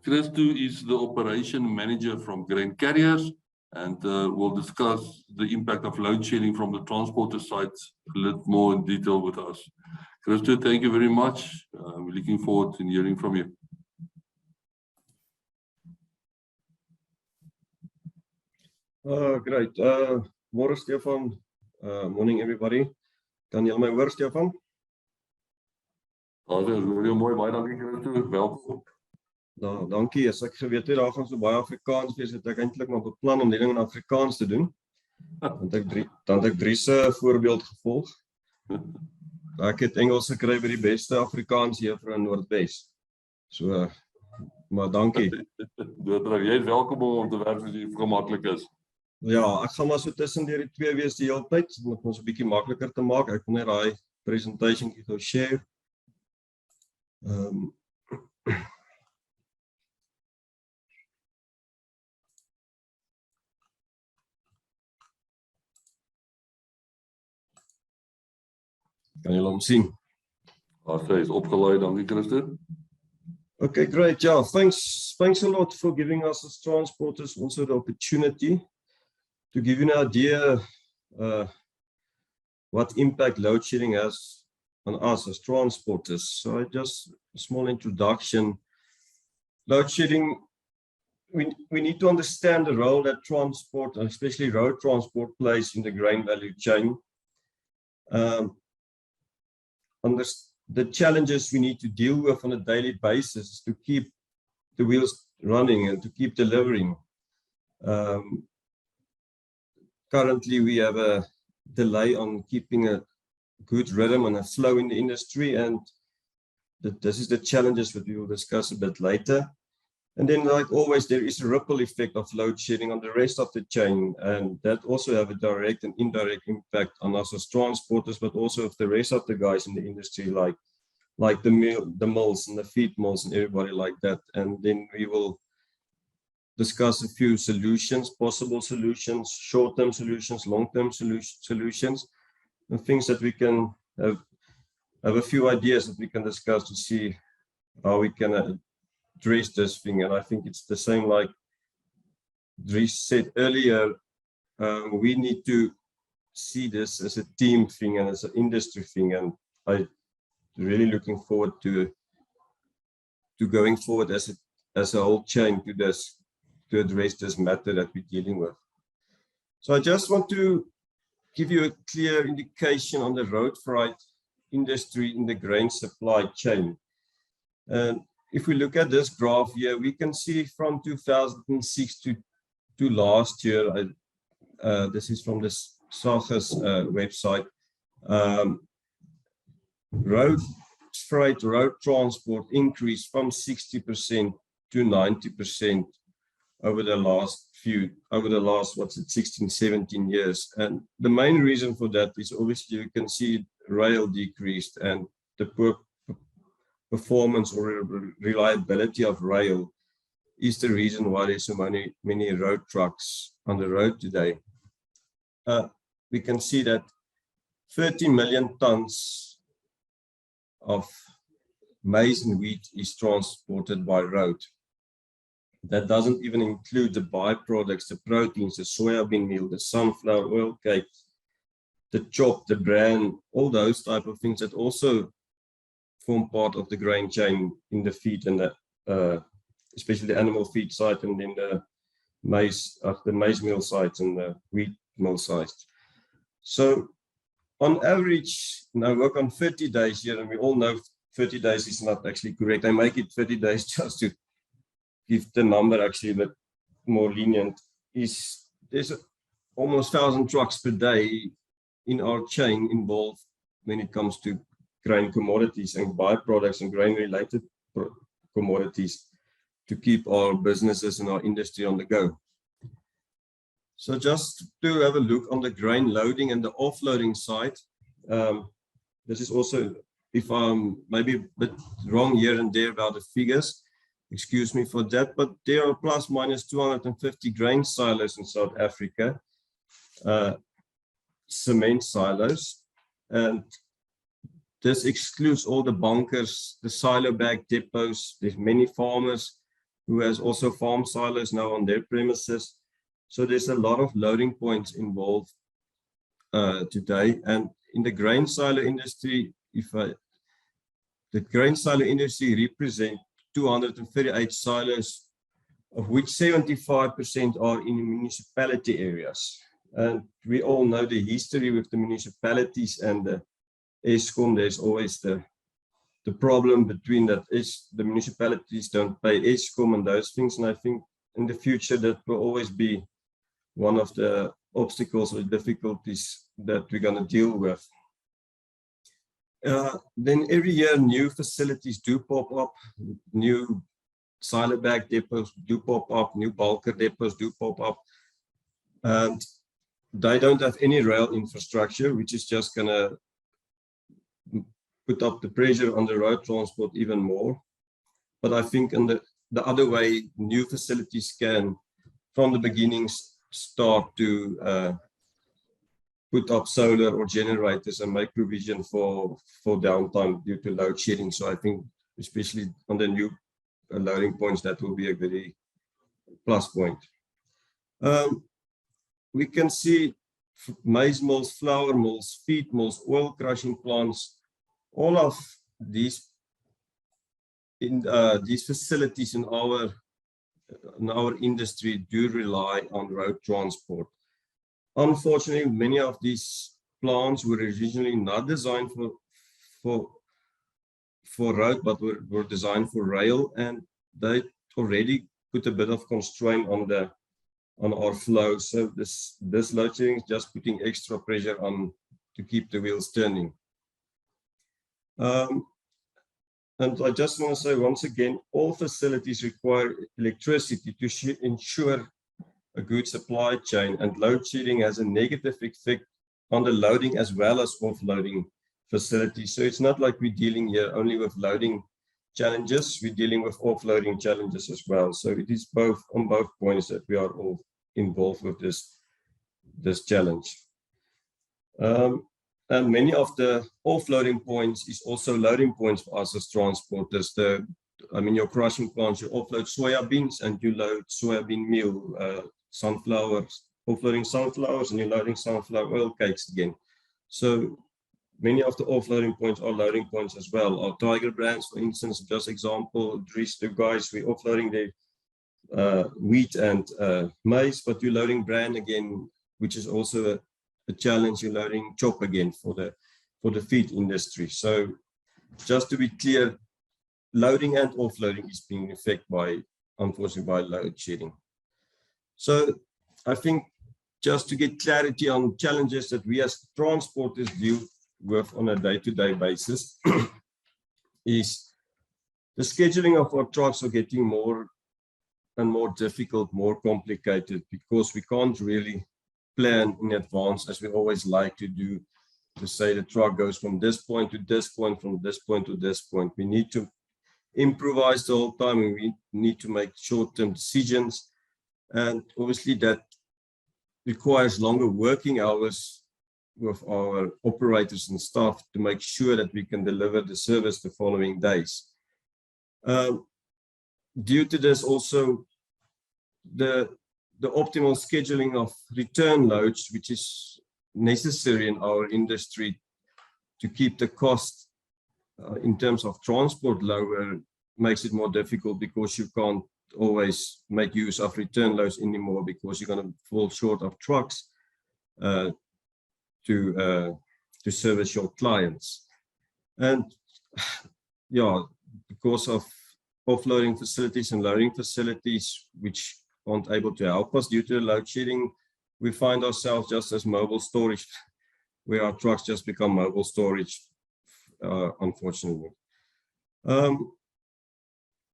Christo is the operation manager from Grain Carriers, and will discuss the impact of load shedding from the transporter sites a little more in detail with us. Christo, thank you very much. We're looking forward to hearing from you. Great. Morning, Stefan. Morning, everybody. Kan julle my hoor, Stefan? Mooi, baie dankie Christo. Welkom. Dankie. As ek geweet het daar gaan so baie Afrikaans wees, het ek eintlik maar beplan om die ding in Afrikaans te doen. Dan het ek Dries se voorbeeld gevolg. Ek het Engels gekry by die beste Afrikaans juffrou in Noordwes. So, maar dankie. Jy is welkom om te werk as jy gemaklik is. Ja, ek gaan maar so tussen die twee wees die hele tyd, om ons 'n bietjie makliker te maak. Ek wil net daai presentation gou share. Kan julle hom sien? Hy is opgelaai, dankie Christo. Okay, great. Yeah, thanks a lot for giving us as transporters also the opportunity to give you an idea what impact load shedding has on us as transporters. So just a small introduction. Load shedding, we need to understand the role that transport, and especially road transport, plays in the grain value chain. The challenges we need to deal with on a daily basis to keep the wheels running and to keep delivering. Currently, we have a delay on keeping a good rhythm and a flow in the industry, and this is the challenges that we will discuss a bit later. And then, like always, there is a ripple effect of load shedding on the rest of the chain, and that also have a direct and indirect impact on us as transporters, but also of the rest of the guys in the industry, like the mills and the feed mills and everybody like that. And then we will discuss a few solutions, possible solutions, short-term solutions, long-term solutions, and things that we can have a few ideas that we can discuss to see how we can address this thing. And I think it's the same like Dries said earlier, we need to see this as a team thing and as an industry thing, and I'm really looking forward to going forward as a whole chain to address this matter that we're dealing with. So I just want to give you a clear indication on the road freight industry in the grain supply chain. And if we look at this graph here, we can see from 2006 to last year, this is from the SAGA's website, road freight, road transport increased from 60% to 90% over the last 16, 17 years. And the main reason for that is obviously you can see rail decreased, and the poor performance or reliability of rail is the reason why there's so many road trucks on the road today. We can see that 30 million tons of maize and wheat is transported by road. That doesn't even include the byproducts, the proteins, the soybean meal, the sunflower oil cake, the chop, the bran, all those type of things that also form part of the grain chain in the feed and the, especially the animal feed side, and then the maize meal sites and the wheat meal sites. So on average, now work on 30 days here, and we all know 30 days is not actually correct. I make it 30 days just to give the number actually a bit more lenient. There's almost 1,000 trucks per day in our chain involved when it comes to grain commodities and byproducts and grain related commodities to keep our businesses and our industry on the go. So just to have a look on the grain loading and the offloading side, this is also, if I'm maybe a bit wrong here and there about the figures, excuse me for that, but there are plus minus 250 grain silos in South Africa, cement silos, and this excludes all the bunkers, the silo bag depots. There's many farmers who has also farm silos now on their premises. So there's a lot of loading points involved today. And in the grain silo industry, the grain silo industry represents 238 silos, of which 75% are in municipality areas. And we all know the history with the municipalities and the Eskom. There's always the problem between that is the municipalities don't pay Eskom and those things. And I think in the future that will always be one of the obstacles or difficulties that we're going to deal with. Then every year new facilities do pop up, new silo bag depots do pop up, new bulker depots do pop up, and they don't have any rail infrastructure, which is just going to put up the pressure on the road transport even more. But I think in the other way, new facilities can from the beginnings start to put up solar or generators and make provision for downtime due to load shedding. So I think especially on the new loading points, that will be a very plus point. We can see maize mills, flour mills, feed mills, oil crushing plants, all of these facilities in our industry do rely on road transport. Unfortunately, many of these plants were originally not designed for road, but were designed for rail, and they already put a bit of constraint on our flow. So this load shedding is just putting extra pressure on to keep the wheels turning. And I just want to say once again, all facilities require electricity to ensure a good supply chain, and load shedding has a negative effect on the loading as well as offloading facilities. So it's not like we're dealing here only with loading challenges, we're dealing with offloading challenges as well. So it is both on both points that we are all involved with this challenge. And many of the offloading points is also loading points for us as transporters. Your crushing plants, you offload soya beans and you load soybean meal, sunflowers, offloading sunflowers, and you're loading sunflower oil cakes again. So many of the offloading points are loading points as well. Our Tiger brands, for instance, just example, the guys, we're offloading the wheat and maize, but you're loading bran again, which is also a challenge. You're loading chop again for the feed industry. So just to be clear, loading and offloading is being affected unfortunately by load shedding. So I think just to get clarity on challenges that we as transporters deal with on a day-to-day basis is the scheduling of our trucks are getting more and more difficult, more complicated, because we can't really plan in advance as we always like to do, to say the truck goes from this point to this point, from this point to this point. We need to improvise the whole time, and we need to make short-term decisions. And obviously that requires longer working hours with our operators and staff to make sure that we can deliver the service the following days. Due to this also, the optimal scheduling of return loads, which is necessary in our industry to keep the cost in terms of transport lower, makes it more difficult, because you can't always make use of return loads anymore, because you're going to fall short of trucks to service your clients. And yeah, because of offloading facilities and loading facilities which aren't able to help us due to the load shedding, we find ourselves just as mobile storage, where our trucks just become mobile storage, unfortunately.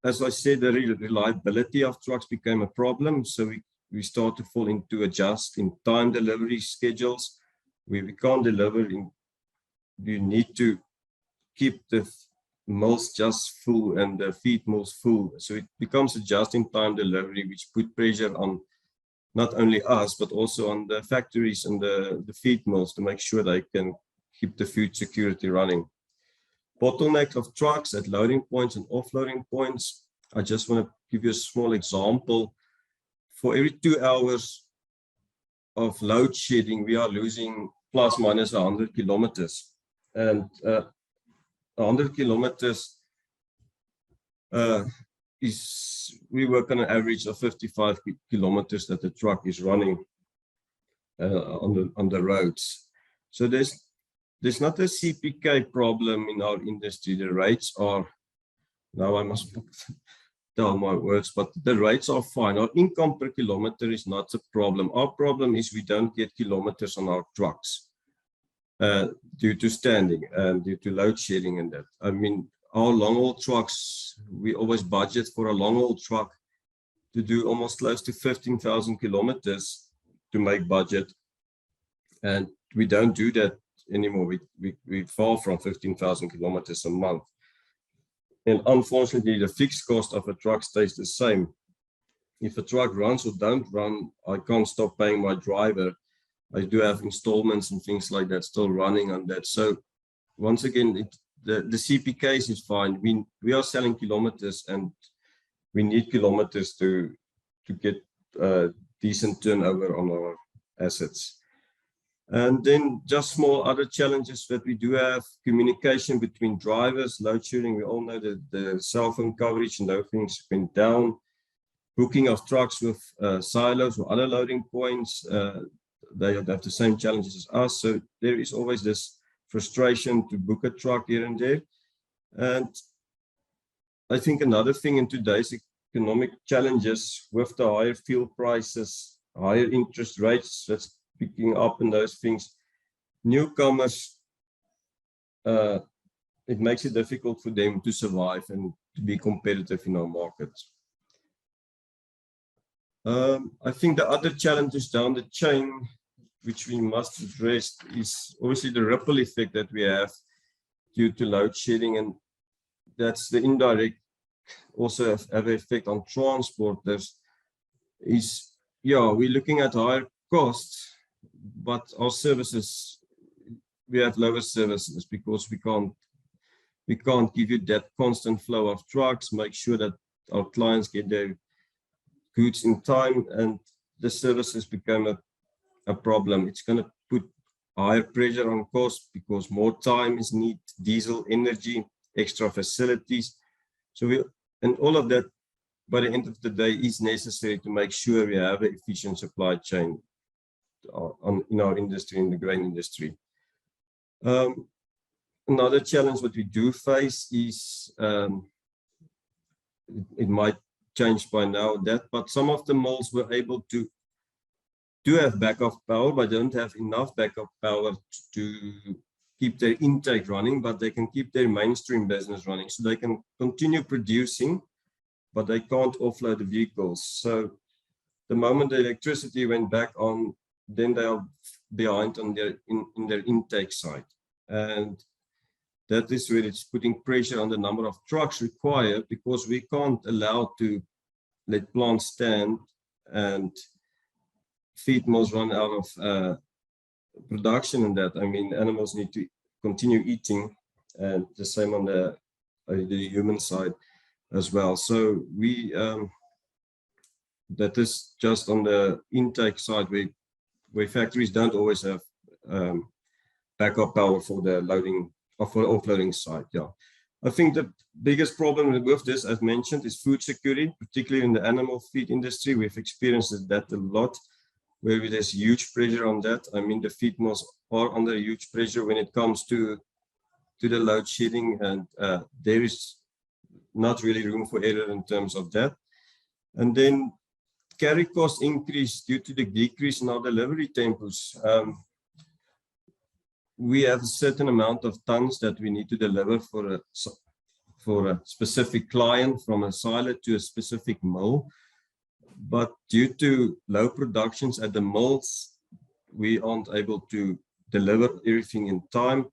As I said, the reliability of trucks became a problem, so we start to fall into just-in-time delivery schedules, where we can't deliver you need to keep the mills just full and the feed mills full. So it becomes a just-in-time delivery, which put pressure on not only us, but also on the factories and the feed mills to make sure they can keep the food security running. Bottleneck of trucks at loading points and offloading points. I just want to give you a small example. For every 2 hours of load shedding, we are losing plus minus 100 kilometers. And 100 kilometers we work on an average of 55 kilometers that the truck is running on the roads. So there's not a CPK problem in our industry. The rates are, now I must tell my words, but the rates are fine. Our income per kilometer is not a problem. Our problem is we don't get kilometers on our trucks due to standing and due to load shedding and that. I mean, our long haul trucks, we always budget for a long haul truck to do almost close to 15,000 kilometers to make budget. And we don't do that anymore. We fall from 15,000 kilometers a month. And unfortunately, the fixed cost of a truck stays the same. If a truck runs or don't run, I can't stop paying my driver. I do have installments and things like that still running on that. So once again, the CPKs is fine. We are selling kilometers and we need kilometers to get decent turnover on our assets. And then just small other challenges that we do have: communication between drivers, load shedding. We all know that the cell phone coverage and those things went down. Booking of trucks with silos or other loading points, they have the same challenges as us. So there is always this frustration to book a truck here and there. And I think another thing in today's economic challenges with the higher fuel prices, higher interest rates that's picking up and those things, newcomers, it makes it difficult for them to survive and to be competitive in our markets. I think the other challenges down the chain, which we must address, is obviously the ripple effect that we have due to load shedding, and that's the indirect also have an effect on transporters. Is, yeah, we're looking at higher costs, but our services, we have lower services because we can't give you that constant flow of trucks, make sure that our clients get their goods in time, and the services become a problem. It's going to put higher pressure on costs because more time is needed, diesel, energy, extra facilities. So and all of that, by the end of the day, is necessary to make sure we have an efficient supply chain in our industry, in the grain industry. Another challenge that we do face is, it might change by now, but some of the mills were able to have backup power, but don't have enough backup power to keep their intake running, but they can keep their mainstream business running. So they can continue producing, but they can't offload the vehicles. So the moment the electricity went back on, then they are behind on their in their intake side. And that is where it's putting pressure on the number of trucks required, because we can't allow to let plants stand and feed mills run out of production and that. I mean, animals need to continue eating, and the same on the human side as well. So we that is just on the intake side, where factories don't always have backup power for the loading or for the offloading side. Yeah, I think the biggest problem with this, as mentioned, is food security, particularly in the animal feed industry. We've experienced that a lot, where there's huge pressure on that. I mean, the feed mills are under huge pressure when it comes to the load shedding, and there is not really room for error in terms of that. And then carry cost increase due to the decrease in our delivery tempos. We have a certain amount of tons that we need to deliver for a specific client, from a silo to a specific mill. But due to low productions at the mills, we aren't able to deliver everything in time.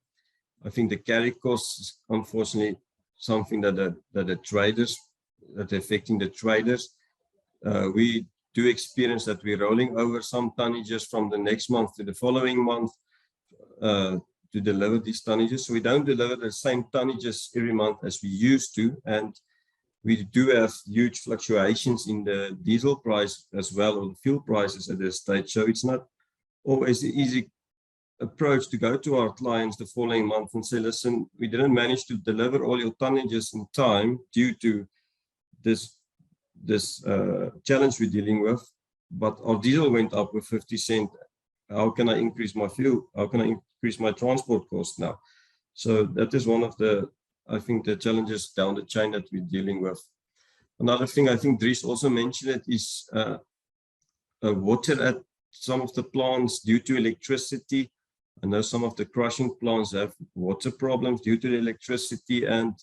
I think the carry costs is unfortunately something that the traders, that affecting the traders. We do experience that we're rolling over some tonnages from the next month to the following month to deliver these tonnages. So we don't deliver the same tonnages every month as we used to, and We do have huge fluctuations in the diesel price as well, or the fuel prices at this stage. So it's not always an easy approach to go to our clients the following month and say, listen, we didn't manage to deliver all your tonnages in time due to this challenge we're dealing with, but our diesel went up with 50 cents. How can I increase my fuel? How can I increase my transport cost now? So that is one of the, I think, the challenges down the chain that we're dealing with. Another thing I think Dries also mentioned it is water at some of the plants due to electricity. I know some of the crushing plants have water problems due to the electricity, and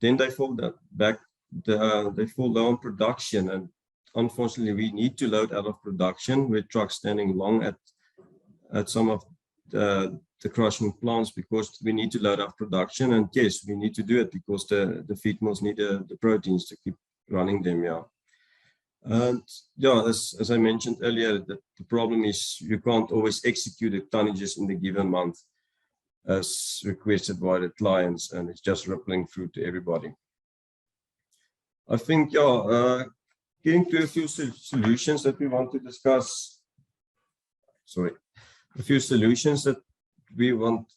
then they fall back. They fall down production, and unfortunately we need to load out of production with trucks standing long at some of the crushing plants because we need to load up production. And yes, we need to do it because the feed mills need the proteins to keep running them. Yeah. And yeah, as I mentioned earlier, the problem is you can't always execute the tonnages in the given month as requested by the clients, and it's just rippling through to everybody. I think, yeah, getting to a few solutions that we want to discuss. Sorry, a few solutions that we want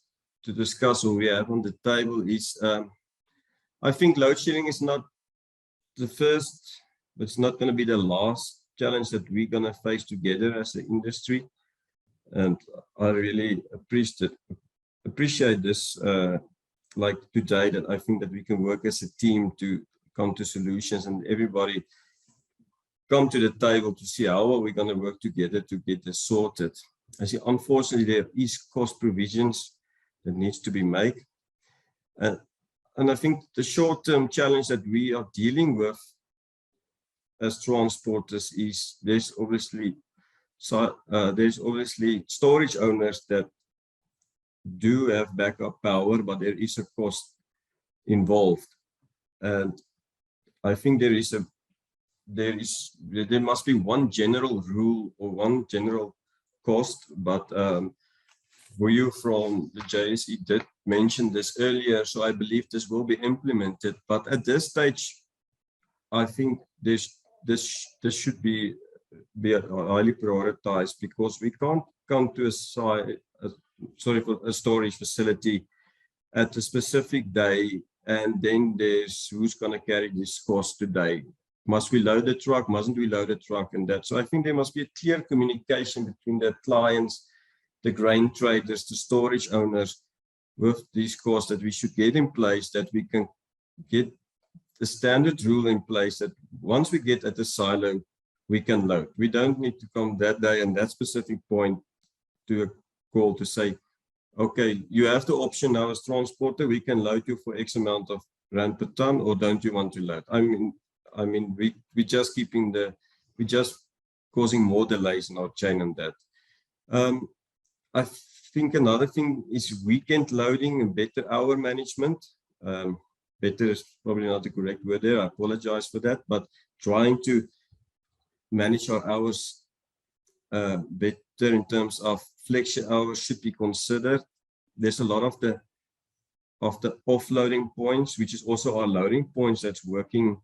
to discuss or we have on the table is, I think load shedding is not the first, but it's not going to be the last challenge that we're going to face together as an industry. And I really appreciate this, like today, that I think that we can work as a team to come to solutions and everybody come to the table to see how are we going to work together to get this sorted. I see, unfortunately, there is cost provisions that needs to be made. And I think the short-term challenge that we are dealing with as transporters is there's obviously storage owners that do have backup power, but there is a cost involved. And I think there must be one general rule or one general cost, but you from the JSE did mention this earlier, so I believe this will be implemented. But at this stage, I think this should be highly prioritized, because we can't come to a storage facility at a specific day and then there's who's going to carry this cost today. Must we load the truck? Mustn't we load the truck? And that. So I think there must be a clear communication between the clients, the grain traders, the storage owners with these costs that we should get in place, that we can get the standard rule in place that once we get at the silo, we can load. We don't need to come that day and that specific point to a call to say, okay, you have the option now as transporter, we can load you for X amount of rand per ton, or don't you want to load? I mean, we're just causing more delays in our chain on that. I think another thing is weekend loading and better hour management. Better is probably not the correct word there. I apologize for that, but trying to manage our hours better in terms of flexi hours should be considered. There's a lot of the offloading points, which is also our loading points, that's working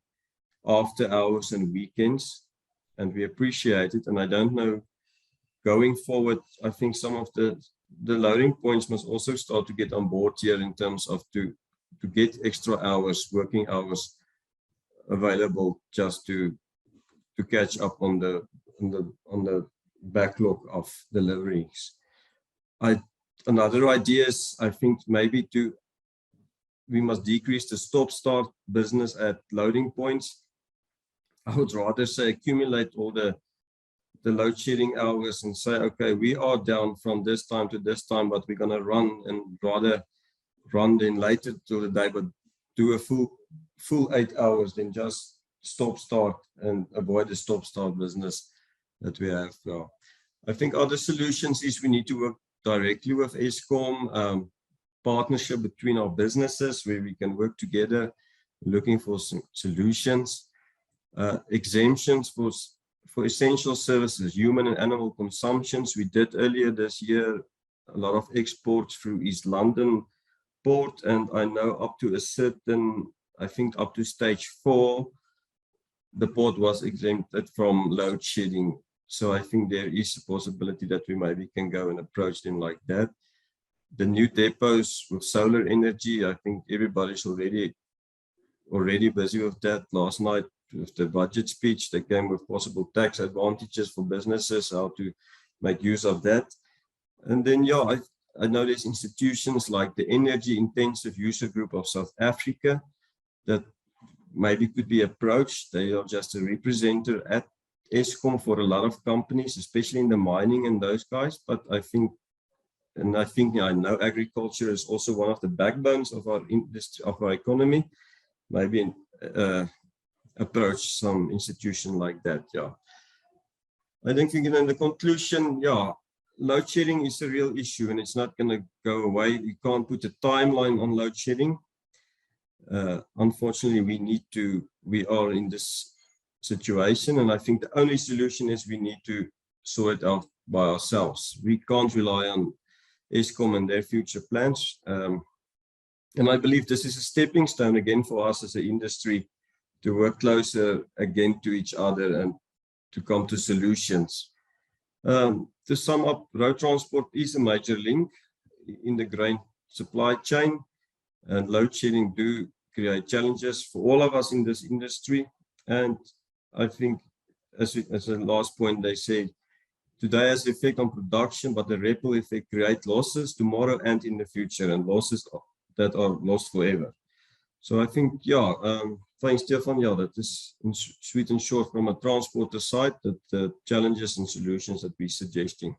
after hours and weekends, and we appreciate it. And I don't know, going forward, I think some of the loading points must also start to get on board here in terms of to get extra hours, working hours available just to catch up on the backlog of deliveries. Another idea is, I think, maybe we must decrease the stop-start business at loading points. I would rather say accumulate all the load shedding hours and say, okay, we are down from this time to this time, but we're going to run, and rather run then later to the day, but do a full 8 hours, then just stop-start and avoid the stop-start business that we have. I think other solutions is we need to work directly with Eskom, partnership between our businesses where we can work together, looking for some solutions, exemptions for essential services, human and animal consumptions. We did earlier this year a lot of exports through East London port, and I know up to a certain I think up to stage 4, the port was exempted from load shedding. So I think there is a possibility that we maybe can go and approach them like that. The new depots with solar energy, I think everybody's already busy with that. Last night with the budget speech, they came with possible tax advantages for businesses, how to make use of that. And then, yeah, I know there's institutions like the Energy Intensive User Group of South Africa that maybe could be approached. They are just a representative at Eskom for a lot of companies, especially in the mining and those guys. But I think I know agriculture is also one of the backbones of our industry, of our economy. Maybe approach some institution like that. Yeah, I think in the conclusion, yeah, load shedding is a real issue and it's not going to go away. You can't put a timeline on load shedding. Unfortunately, we are in this situation, and I think the only solution is we need to sort it out by ourselves. We can't rely on Eskom and their future plans. And I believe this is a stepping stone again for us as an industry to work closer again to each other and to come to solutions. To sum up, road transport is a major link in the grain supply chain, and load shedding do create challenges for all of us in this industry. And I think, as a last point, they say, today has effect on production, but the ripple effect creates losses tomorrow and in the future, and losses that are lost forever. So I think, yeah, thanks, Stefan. Yeah, that is in sweet and short from a transporter side, that the challenges and solutions that we're suggesting.